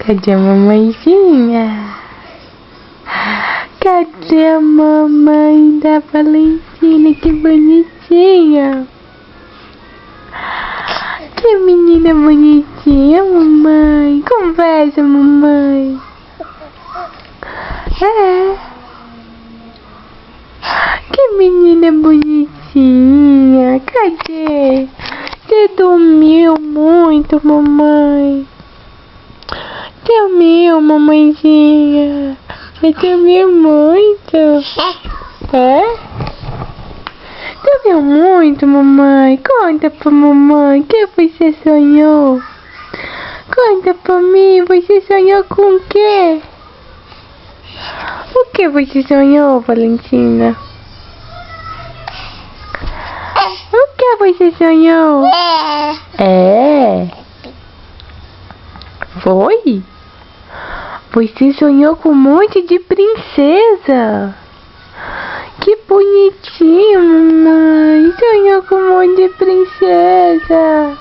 Cadê a mamãezinha? Cadê a mamãe da Valentina? Que bonitinha. Que menina bonitinha, mamãe. Conversa, mamãe. Que menina bonitinha. Cadê? Você dormiu muito, mamãe. Dormiu, mamãezinha. Você dormiu muito. Dormiu muito, mamãe. Conta pra mamãe. O que você sonhou? Conta pra mim. Você sonhou com o quê? O que você sonhou, Valentina? O que você sonhou? Foi? Você sonhou com um monte de princesa. Que bonitinho, mamãe. Sonhou com um monte de princesa.